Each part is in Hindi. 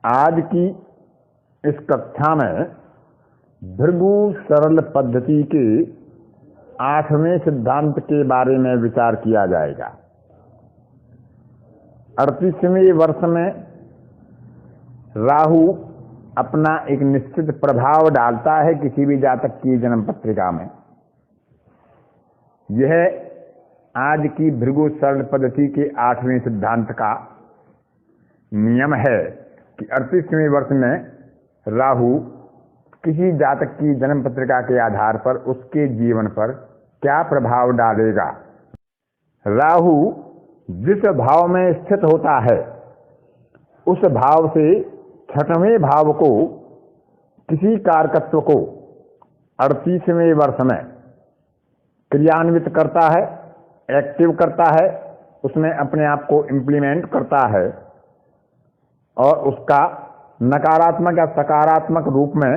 आज की इस कक्षा में भृगु सरल पद्धति के 8वें सिद्धांत के बारे में विचार किया जाएगा। 38वें वर्ष में राहु अपना एक निश्चित प्रभाव डालता है किसी भी जातक की जन्म पत्रिका में। यह आज की भृगु सरल पद्धति के 8वें सिद्धांत का नियम है कि 38वें वर्ष में राहु किसी जातक की जन्म पत्रिका के आधार पर उसके जीवन पर क्या प्रभाव डालेगा। राहु जिस भाव में स्थित होता है उस भाव से 6वें भाव को किसी कारकत्व को 38वें वर्ष में क्रियान्वित करता है, एक्टिव करता है, उसमें अपने आप को इम्प्लीमेंट करता है और उसका नकारात्मक या सकारात्मक रूप में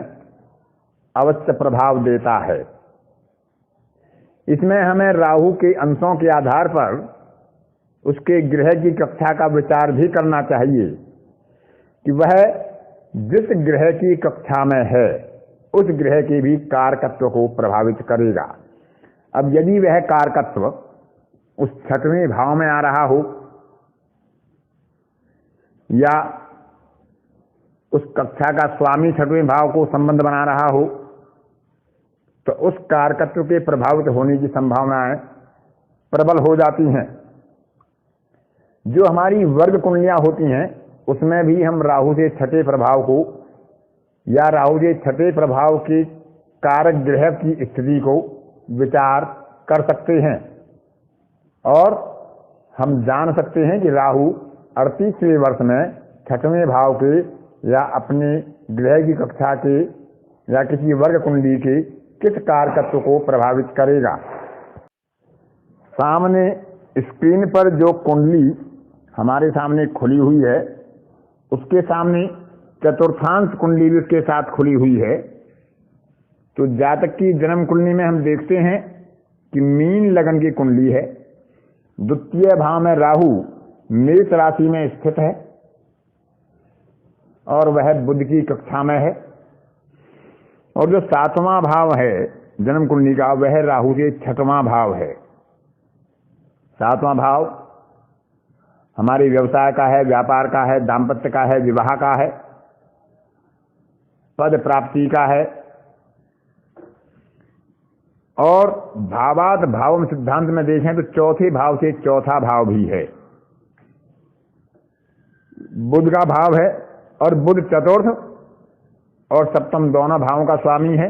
अवश्य प्रभाव देता है। इसमें हमें राहु के अंशों के आधार पर उसके ग्रह की कक्षा का विचार भी करना चाहिए कि वह जिस ग्रह की कक्षा में है उस ग्रह के भी कारकत्व को प्रभावित करेगा। अब यदि वह कारकत्व उस 6वें भाव में आ रहा हो या उस कक्षा का स्वामी 6वें भाव को संबंध बना रहा हो तो उस कारकत्व के प्रभावित होने की संभावनाएं प्रबल हो जाती हैं। जो हमारी वर्ग कुंडलियां होती हैं उसमें भी हम राहु से 6ठे प्रभाव को या राहु से 6ठे प्रभाव के कारक ग्रह की स्थिति को विचार कर सकते हैं और हम जान सकते हैं कि राहु 38वें वर्ष में 6वें भाव के या अपने ग्रह की कक्षा के या किसी वर्ग कुंडली के किस कारकत्व को प्रभावित करेगा। सामने स्क्रीन पर जो कुंडली हमारे सामने खुली हुई है उसके सामने चतुर्थांश कुंडली भी उसके साथ खुली हुई है। तो जातक की जन्म कुंडली में हम देखते हैं कि मीन लगन की कुंडली है। द्वितीय भाव में राहु मेष राशि में स्थित है और वह बुध की कक्षा में है। और जो 7वां भाव है जन्म कुंडली का वह राहु के 6वां भाव है। 7वां भाव हमारे व्यवसाय का है, व्यापार का है, दाम्पत्य का है, विवाह का है, पद प्राप्ति का है। और भावात भाव सिद्धांत में देखें तो चौथे भाव से चौथा भाव भी है। बुध का भाव है और बुध चतुर्थ और सप्तम दोनों भावों का स्वामी है,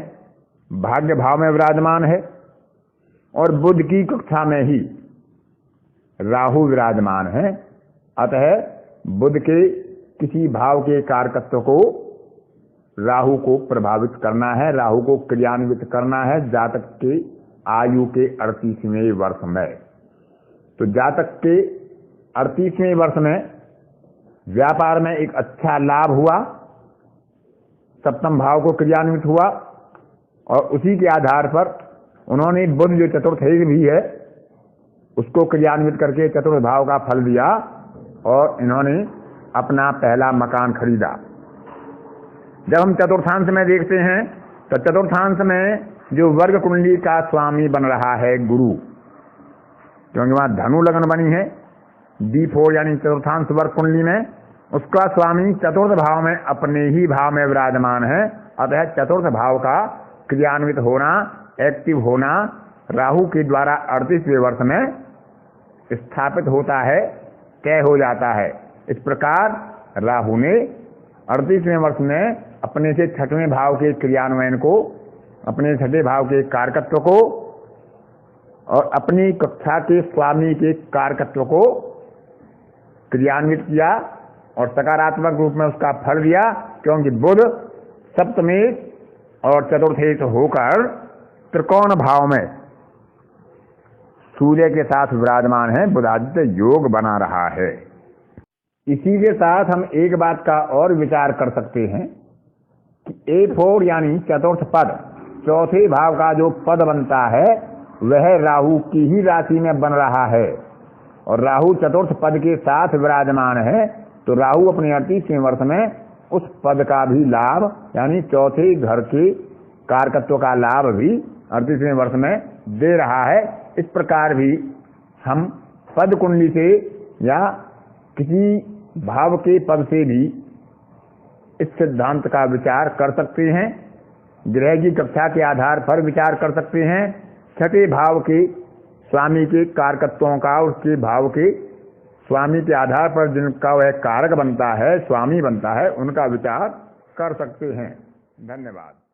भाग्य भाव में विराजमान है और बुध की कक्षा में ही राहु विराजमान है। अतः बुध के किसी भाव के कारकत्व को राहु को प्रभावित करना है, राहु को क्रियान्वित करना है जातक के आयु के 38वें वर्ष में। तो जातक के 38वें वर्ष में व्यापार में एक अच्छा लाभ हुआ, सप्तम भाव को क्रियान्वित हुआ और उसी के आधार पर उन्होंने बुध जो चतुर्थ भी है उसको क्रियान्वित करके चतुर्थ भाव का फल दिया और इन्होंने अपना पहला मकान खरीदा। जब हम चतुर्थांश में देखते हैं तो चतुर्थांश में जो वर्ग कुंडली का स्वामी बन रहा है गुरु, क्योंकि वहां धनु लगन बनी है D4 यानी चतुर्थांश वर्ग कुंडली में, उसका स्वामी चतुर्थ भाव में अपने ही भाव में विराजमान है। अतः चतुर्थ भाव का क्रियान्वित होना, एक्टिव होना राहु के द्वारा 38वें वर्ष में स्थापित होता है, तय हो जाता है। इस प्रकार राहु ने 38वें वर्ष में अपने से 6वें भाव के क्रियान्वयन को, अपने 6ठे भाव के कारकत्व को और अपनी कक्षा के स्वामी के कारकत्व को क्रियान्वित किया और सकारात्मक रूप में उसका फल दिया, क्योंकि बुध सप्तमें और चतुर्थेश होकर त्रिकोण भाव में सूर्य के साथ विराजमान है, बुधादित्य योग बना रहा है। इसी के साथ हम एक बात का और विचार कर सकते हैं कि A4 यानी चतुर्थ पद, चौथे भाव का जो पद बनता है वह राहु की ही राशि में बन रहा है और राहु चतुर्थ पद के साथ विराजमान है। तो राहु अपने 38वें वर्ष में उस पद का भी लाभ, यानी चौथे घर के कारकत्व का लाभ भी 38वें वर्ष में दे रहा है। इस प्रकार भी हम पद कुंडली से या किसी भाव के पद से भी इस सिद्धांत का विचार कर सकते हैं। ग्रह की कक्षा के आधार पर विचार कर सकते हैं। छठे भाव के स्वामी के कारकत्वों का, उसके भाव के स्वामी के आधार पर जिनका वह कारक बनता है, स्वामी बनता है, उनका विचार कर सकते हैं। धन्यवाद।